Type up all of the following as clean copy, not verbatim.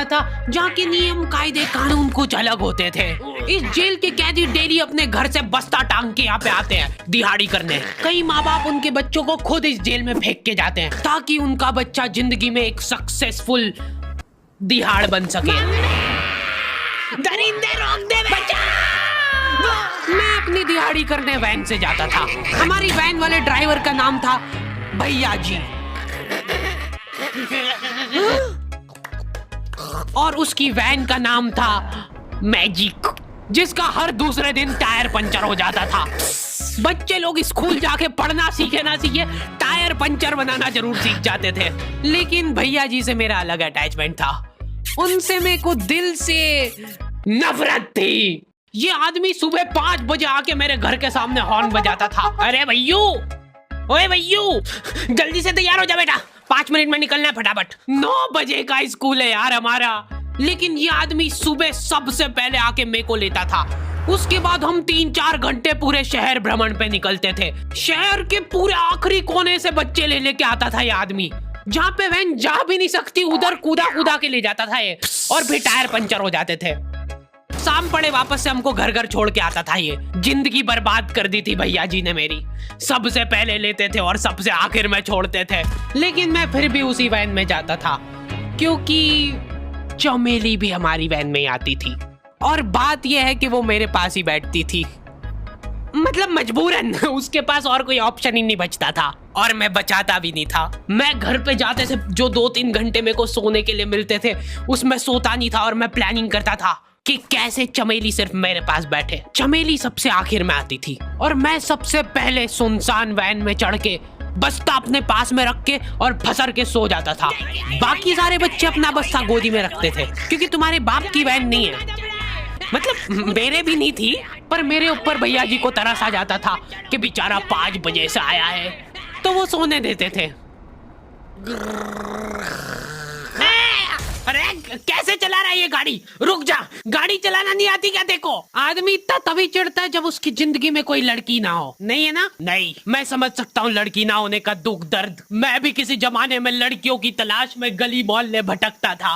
बना था जहाँ के नियम कायदे कानून कुछ अलग होते थे। इस जेल के कैदी डेली अपने घर से बस्ता टांग के यहाँ पे आते हैं दिहाड़ी करने। कई माँ बाप उनके बच्चों को खुद इस जेल में फेंक के जाते हैं ताकि उनका बच्चा जिंदगी में एक सक्सेसफुल दिहाड़ बन सके। दरिंदे रोक दे बच्चा। मैं अपनी दिहाड़ी करने वैन से जाता था। हमारी वैन वाले ड्राइवर का नाम था भैया जी और उसकी वैन का नाम था मैजिक, जिसका हर दूसरे दिन टायर पंचर हो जाता था। बच्चे लोग स्कूल जाके पढ़ना सीखे ना सीखे टायर पंचर बनाना जरूर सीख जाते थे। लेकिन भैया जी से मेरा अलग अटैचमेंट था। उनसे मेरे को दिल से नफरत थी। ये आदमी सुबह 5 बजे आके मेरे घर के सामने हॉर्न बजाता था। अरे भैयू, ओए भैयू, जल्दी से तैयार हो जा बेटा, 5 मिनट में निकलना है फटाफट। 9 बजे का स्कूल है यार हमारा। लेकिन ये आदमी सुबह सबसे पहले आके मेरे को लेता था। उसके बाद हम 3-4 घंटे पूरे शहर भ्रमण पे निकलते थे। शहर के पूरे आखिरी कोने से बच्चे ले लेके आता था ये आदमी। जहाँ पे वैन जा भी नहीं सकती उधर कूदा कूदा के ले जाता था ये, और फिर टायर पंचर हो जाते थे। शाम पड़े वापस से हमको घर घर छोड़ के आता था ये। जिंदगी बर्बाद कर दी थी भैया जी ने मेरी। सबसे पहले लेते थे और सबसे आखिर में छोड़ते थे। लेकिन मैं फिर भी उसी वैन में जाता था क्योंकि चमेली भी हमारी वैन में ही आती थी। और बात यह है कि वो मेरे पास ही बैठती थी, मतलब मजबूरन। उसके पास और कोई ऑप्शन ही नहीं बचता था और मैं बचाता भी नहीं था। मैं घर पे जाते से जो 2-3 घंटे मेरे को सोने के लिए मिलते थे उसमें सोता नहीं था और मैं प्लानिंग करता था कि कैसे चमेली सिर्फ मेरे पास बैठे। चमेली सबसे आखिर में आती थी और मैं सबसे पहले सुनसान वैन में चढ़ के बस्ता अपने पास में रख के और फसर के सो जाता था। बाकी सारे बच्चे अपना बस्ता गोदी में रखते थे क्योंकि तुम्हारे बाप की वैन नहीं है, मतलब मेरे भी नहीं थी। पर मेरे ऊपर भैया जी को तरस आ जाता था कि बेचारा 5 बजे से आया है, तो वो सोने देते थे। अरे कैसे चला रहा है ये गाड़ी? रुक जा, गाड़ी चलाना नहीं आती क्या? देखो, आदमी इतना तभी चिढ़ता है जब उसकी जिंदगी में कोई लड़की ना हो। नहीं है ना? नहीं, मैं समझ सकता हूँ लड़की ना होने का दुख दर्द। मैं भी किसी जमाने में लड़कियों की तलाश में गली मोहल्ले भटकता था।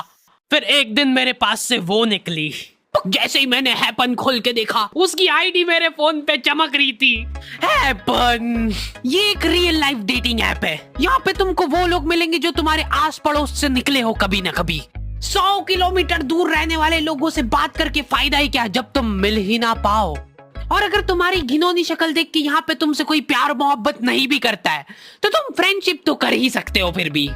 फिर एक दिन मेरे पास से वो निकली। जैसे ही मैंने हैपन खोल के देखा उसकी आईडी मेरे फोन पे चमक रही थी। हैपन ये एक रियल लाइफ डेटिंग ऐप है। यहाँ पे तुमको वो लोग मिलेंगे जो तुम्हारे आस पड़ोस से निकले हो कभी ना कभी। 100 किलोमीटर दूर रहने वाले लोगों से बात करके फायदा ही क्या जब तुम मिल ही ना पाओ। और अगर तुम्हारी घिनौनी शक्ल देख के यहाँ पे तुमसे कोई प्यार मोहब्बत नहीं भी करता है तो तुम फ्रेंडशिप तो कर ही सकते हो फिर भी।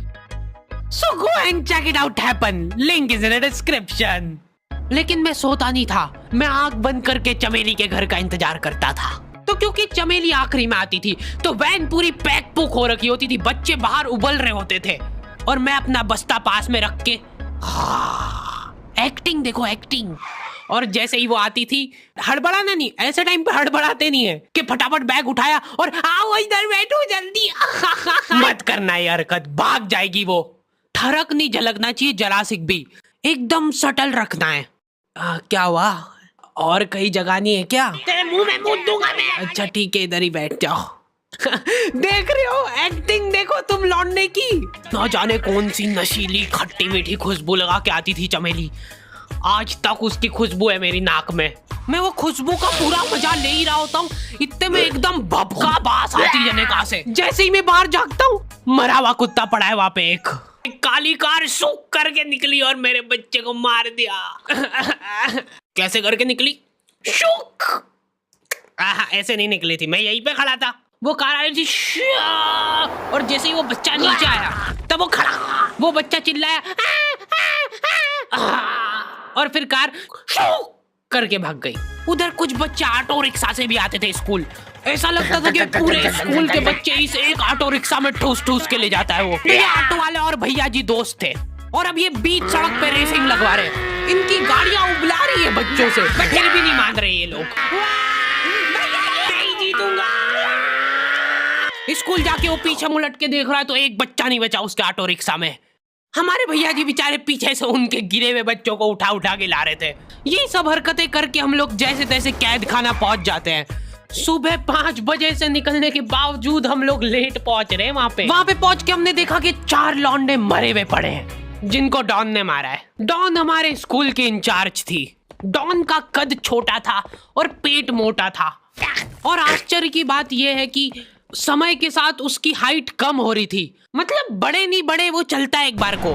So go and check it out happen. Link is in the description. लेकिन मैं सोता नहीं था। मैं आंख बंद करके चमेली के घर का इंतजार करता था। तो क्योंकि चमेली आखिरी में आती थी तो वैन पूरी पैक पुक हो रखी होती थी। बच्चे बाहर उबल रहे होते थे और मैं अपना बस्ता पास में रख के एक्टिंग देखो एक्टिंग। और जैसे ही वो आती थी, हड़बड़ाना नहीं, ऐसे टाइम पे हड़बड़ाते नहीं है कि फटाफट बैग उठाया और आओ इधर बैठो जल्दी। मत करना ये हरकत, भाग जाएगी वो। ठरक नहीं झलकना चाहिए जरा सिक भी, एकदम सटल रखना है। क्या हुआ? और कहीं जगह नहीं है क्या? तेरे मुंह में मूत दूंगा मैं। अच्छा ठीक है, इधर ही बैठ जाओ। देख रहे हो एक्टिंग देखो तुम लौंडे की। ना जाने कौन सी नशीली खट्टी मीठी खुशबू लगा के आती थी चमेली। आज तक उसकी खुशबू है मेरी नाक में। मैं वो खुशबू का पूरा मजा ले ही रहा होता हूँ, इतने में एकदम भभका बास आती है निकाह से। जैसे ही मैं बाहर झांकता हूँ, मरा हुआ कुत्ता पड़ा है वहाँ पे। एक काली कार सूख करके निकली और मेरे बच्चे को मार दिया। कैसे करके निकली? शूक। ऐसे नहीं निकली थी, मैं यहीं पे खड़ा था, वो कार आई थी और जैसे ही वो बच्चा नीचे आया तब वो खड़ा, वो बच्चा चिल्लाया और फिर कार शूक करके भाग गई। उधर कुछ बच्चे ऑटो रिक्शा से भी आते थे स्कूल। ऐसा लगता था कि पूरे स्कूल के बच्चे इस एक ऑटो रिक्शा में ठूस ठूस के ले जाता है वो। ये ऑटो वाले और भैया जी दोस्त थे और अब ये बीच सड़क पे रेसिंग लगवा रहे हैं। इनकी गाड़ियां उबला रही है बच्चों से, पर फिर भी नहीं मान रहे ये लोग। नहीं जीतूंगा। स्कूल जाके वो पीछे मुलट के देख रहा है तो एक बच्चा नहीं बचा उसके ऑटो रिक्शा में। हमारे भैया जी बेचारे पीछे से उनके गिरे हुए बच्चों को उठा उठा के ला रहे थे। ये सब हरकतें करके हम लोग जैसे तैसे कैद खाना पहुंच जाते हैं। सुबह 5 बजे से निकलने के बावजूद हम लोग लेट पहुंच रहे हैं। वहाँ पे पहुंच के हमने देखा कि 4 लौंडे मरे हुए पड़े हैं। जिनको डॉन ने मारा है। डॉन हमारे स्कूल की इंचार्ज थी। डॉन का कद छोटा था और पेट मोटा था, और आश्चर्य की बात यह है कि समय के साथ उसकी हाइट कम हो रही थी। मतलब बड़े नहीं बड़े वो चलता एक बार को,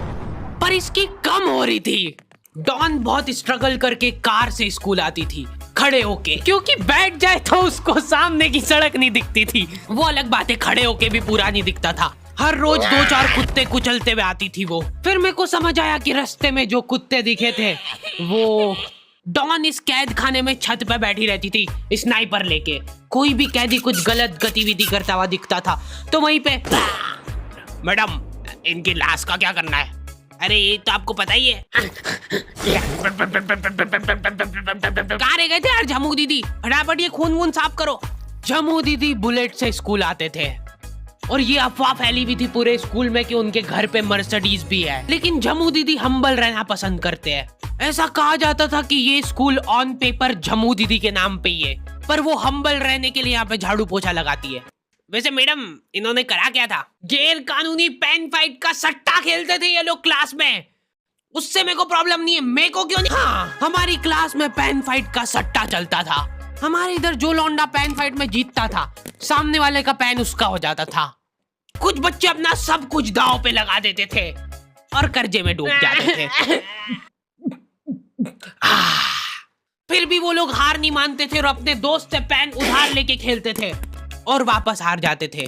पर इसकी कम हो रही थी। डॉन बहुत स्ट्रगल करके कार से स्कूल आती थी खड़े होके, क्योंकि बैठ जाए तो उसको सामने की सड़क नहीं दिखती थी। वो अलग बात है, खड़े होके भी पूरा नहीं दिखता था। हर रोज 2-4 कुत्ते कुचलते हुए आती थी वो। फिर मेरे को समझ आया कि रास्ते में जो कुत्ते दिखे थे वो डॉन इस कैद खाने में छत पे बैठी रहती थी स्नाइपर लेके। कोई भी कैदी कुछ गलत गतिविधि करता हुआ दिखता था तो वहीं पे, मैडम इनकी लाश का क्या करना है? अरे ये तो आपको पता ही है। कहाँ रह गए थे यार झमू दीदी, फटाफट ये खून वून साफ करो। झमू दीदी बुलेट से स्कूल आते थे और ये अफवाह फैली हुई थी पूरे स्कूल में कि उनके घर पे मर्सिडीज भी है। लेकिन झमू दीदी हम्बल रहना पसंद करते हैं। ऐसा कहा जाता था कि ये स्कूल ऑन पेपर झमू दीदी के नाम पे ही है, पर वो हम्बल रहने के लिए यहाँ पे झाड़ू पोछा लगाती है। वैसे मैडम इन्होंने करा क्या था? गैर कानूनी पेन फाइट का सट्टा खेलते थे ये लोग क्लास में। उससे मेरे को प्रॉब्लम नहीं है, मेरे को क्यों नहीं? हाँ, हमारी क्लास में पेन फाइट का सट्टा चलता था। हमारे इधर जो लौंडा पेन फाइट में जीतता था, सामने वाले का पेन उसका हो जाता था। कुछ बच्चे अपना सब कुछ दांव पे लगा देते थे और कर्जे में डूब जाते थे। फिर भी वो लोग हार नहीं मानते थे और अपने दोस्त से पेन उधार लेके खेलते थे और वापस हार जाते थे।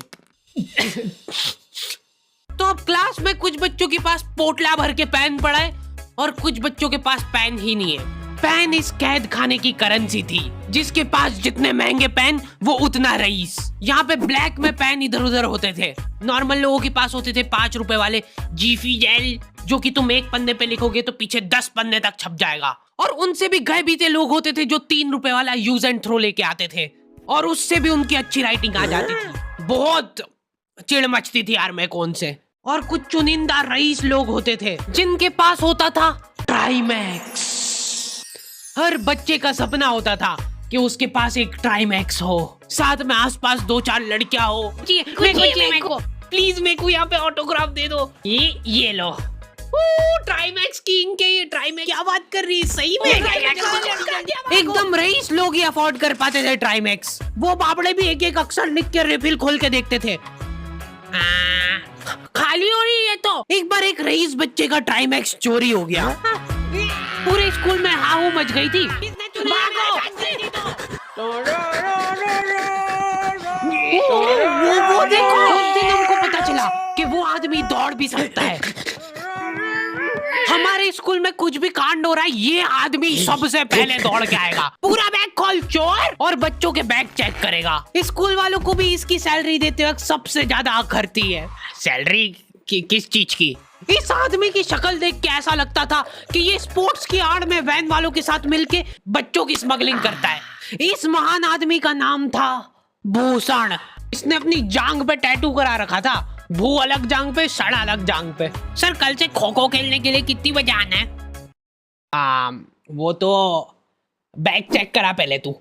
तो अब क्लास में कुछ बच्चों के पास पोटला भर के पेन पड़ा है और कुछ बच्चों के पास पेन ही नहीं है। पेन इस कैद खाने की करेंसी थी। जिसके पास जितने महंगे पेन वो उतना रईस। यहाँ पे ब्लैक में पेन इधर उधर होते थे। नॉर्मल लोगों के पास होते थे 5 रुपए वाले जीफी जेल, जो कि तुम एक पन्ने पे लिखोगे तो पीछे 10 पन्ने तक छप जाएगा। और उनसे भी गए बीते लोग होते थे जो 3 रुपए वाला यूज एंड थ्रो लेके आते थे और उससे भी उनकी अच्छी राइटिंग आ जाती थी। बहुत चिढ़ मचती थी यार मैं कौन से। और कुछ चुनिंदा रईस लोग होते थे जिनके पास होता था ट्राइमैक्स। हर बच्चे का सपना होता था कि उसके पास एक ट्राइमैक्स हो, साथ में आसपास 2-4 लड़कियां हो। मेरे को प्लीज मेरे को यहाँ पे ऑटोग्राफ दे दो। ये लो ट्राइमैक्स किंग के। ये ट्राइमैक्स क्या बात कर रही है, सही में एकदम रईस लोग ही अफोर्ड कर पाते थे ट्राइमैक्स। वो बाबड़े भी एक एक अक्षर लिख के रिफिल खोल के देखते थे। खाली हो रही है तो एक बार एक रईस बच्चे का ट्राइमैक्स चोरी हो गया। पूरे स्कूल में हाहू मच गई थी। वो देखो, उस दिन हमको पता चला कि वो आदमी दौड़ भी सकता है। हमारे स्कूल में कुछ भी कांड हो रहा है, ये आदमी सबसे पहले दौड़ के आएगा, पूरा बैग खोल चोर, और बच्चों के बैग चेक करेगा। स्कूल वालों को भी इसकी सैलरी देते वक्त सबसे ज्यादा आखरती है। सैलरी किस चीज की? इस आदमी की शक्ल देख के ऐसा लगता था कि ये स्पोर्ट्स की आड़ में वैन वालों के साथ मिलके बच्चों की स्मगलिंग करता है। इस महान आदमी का नाम था भूषण। इसने अपनी जांग पे टैटू करा रखा था, भू अलग जांग पे, सड़ अलग जांग पे। सर कल से खो खो खेलने के लिए कितनी बजे आना है? वो तो बैग चेक करा पहले तू।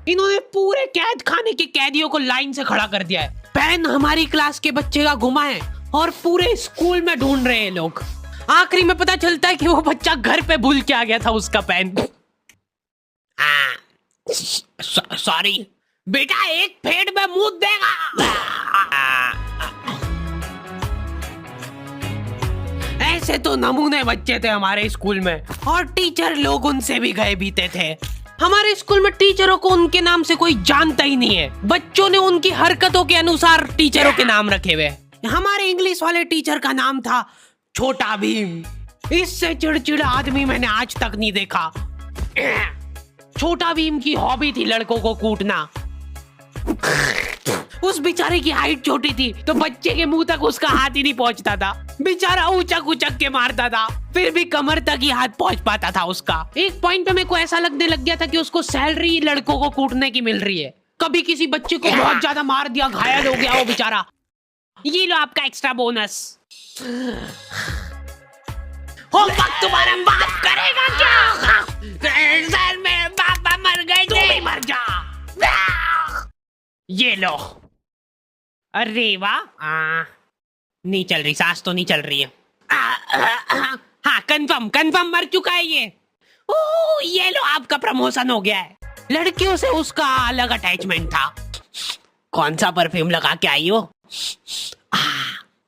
इन्होंने पूरे कैद खाने के कैदियों को लाइन से खड़ा कर दिया है। पेन हमारी क्लास के बच्चे का गुमा है और पूरे स्कूल में ढूंढ रहे हैं लोग। आखिरी में पता चलता है कि वो बच्चा घर पे भूल के आ गया था उसका पेन। सॉरी बेटा, एक फेट में मुंह देगा। ऐसे तो नमूने बच्चे थे हमारे स्कूल में, और टीचर लोग उनसे भी गए बीते थे। हमारे स्कूल में टीचरों को उनके नाम से कोई जानता ही नहीं है। बच्चों ने उनकी हरकतों के अनुसार टीचरों के नाम रखे हुए। हमारे इंग्लिश वाले टीचर का नाम था छोटा भीम। इससे चिड़चिड़ा आदमी मैंने आज तक नहीं देखा। छोटा भीम की हॉबी थी लड़कों को कूटना। उस बेचारे की हाइट छोटी थी तो बच्चे के मुंह तक उसका हाथ ही नहीं पहुंचता था। बेचारा ऊंचक उचक के मारता था, फिर भी कमर तक ही हाथ पहुंच पाता था उसका। एक पॉइंट पे मेरे को ऐसा लगने लग गया था कि उसको सैलरी लड़कों को कूटने की मिल रही है। कभी किसी बच्चे को बहुत ज्यादा मार दिया, घायल हो गया वो बेचारा, ये लो आपका एक्स्ट्रा बोनस। होमवर्क तुम्हारा बाप करेगा क्या? सर मेरे पापा मर गए थे। तू भी मर जा। ये लो। अरे वाह, नहीं चल रही, सांस तो नहीं चल रही है। हाँ कंफर्म कंफर्म मर चुका है ये। ओह ये लो आपका प्रमोशन हो गया है। लड़कियों से उसका अलग अटैचमेंट था। कौन सा परफ्यूम लगा के आई हो?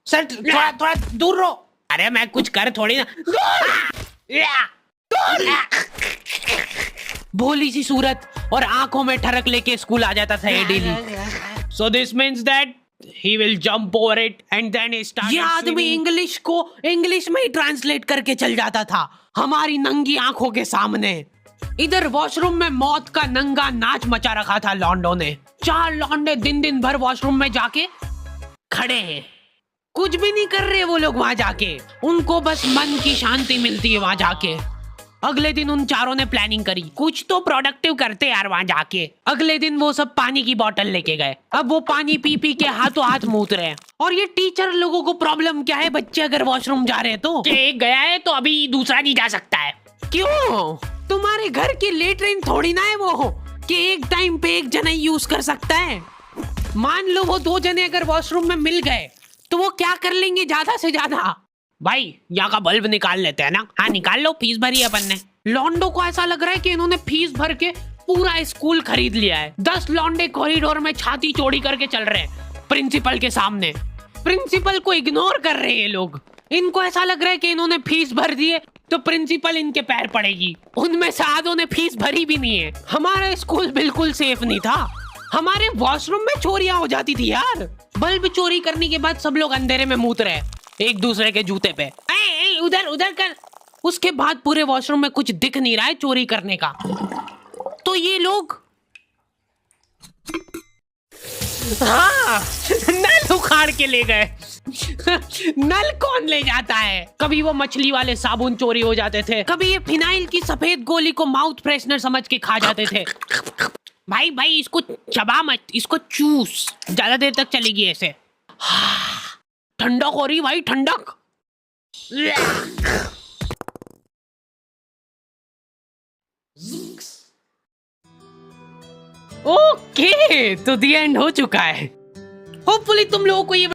सर थोड़ा थोड़ा दूर रहो। अरे मैं कुछ कर थोड़ी ना। भोली सी सूरत और आंखों में ठरक लेके स्कूल आ जाता था ये daily. So this means that he will jump over it and then he started. ये आदमी इंग्लिश को इंग्लिश में ही ट्रांसलेट करके चल जाता था हमारी नंगी आंखों के सामने। इधर वॉशरूम में मौत का नंगा नाच मचा रखा था लॉन्डो ने। 4 लॉन्डे दिन दिन भर वॉशरूम में जाके खड़े हैं, कुछ भी नहीं कर रहे वो लोग वहां जाके। उनको बस मन की शांति मिलती है वहां जाके। अगले दिन उन चारों ने प्लानिंग करी कुछ तो प्रोडक्टिव करते यार वहां जाके। अगले दिन वो सब पानी की बोतल लेके गए। अब वो पानी पी पी के हाथों हाथ मूत रहे हैं। और ये टीचर लोगों को प्रॉब्लम क्या है, बच्चे अगर वॉशरूम जा रहे हैं तो एक गया है तो अभी दूसरा नहीं जा सकता है। क्यों? तुम्हारे घर की लेटरिन थोड़ी ना है वो कि एक टाइम पे एक जना यूज कर सकता है। मान लो वो 2 जने अगर वॉशरूम में मिल गए तो वो क्या कर लेंगे ज्यादा से ज्यादा? भाई यहाँ का बल्ब निकाल लेते हैं ना। हाँ निकाल लो, फीस भरी है अपन ने। लॉन्डो को ऐसा लग रहा है कि इन्होंने फीस भर के पूरा स्कूल खरीद लिया है। 10 लॉन्डे कॉरिडोर में छाती चौड़ी करके चल रहे हैं प्रिंसिपल के सामने। प्रिंसिपल को इग्नोर कर रहे हैं ये लोग। इनको ऐसा लग रहा है कि इन्होंने फीस भर दी है तो प्रिंसिपल इनके पैर पड़ेगी। उनमें से आधों ने फीस भरी भी नहीं है। हमारा स्कूल बिल्कुल सेफ नहीं था। हमारे वॉशरूम में चोरियां हो जाती थी यार। बल्ब चोरी करने के बाद सब लोग अंधेरे में मूत रहे एक दूसरे के जूते पे। उधर उधर कर। उसके बाद पूरे वॉशरूम में कुछ दिख नहीं रहा है चोरी करने का। तो ये लोग हाँ नल उखाड़ के ले गए। नल कौन ले जाता है? कभी वो मछली वाले साबुन चोरी हो जाते थे, कभी ये फिनाइल की सफेद गोली को माउथ फ्रेशनर समझ के खा जाते थे। भाई भाई इसको चबा मत, इसको चूस, ज्यादा देर तक चलेगी ऐसे। ठंडक हो रही भाई, ठंडक। ओके तो द एंड हो चुका है। होपफुली तुम लोगों को ये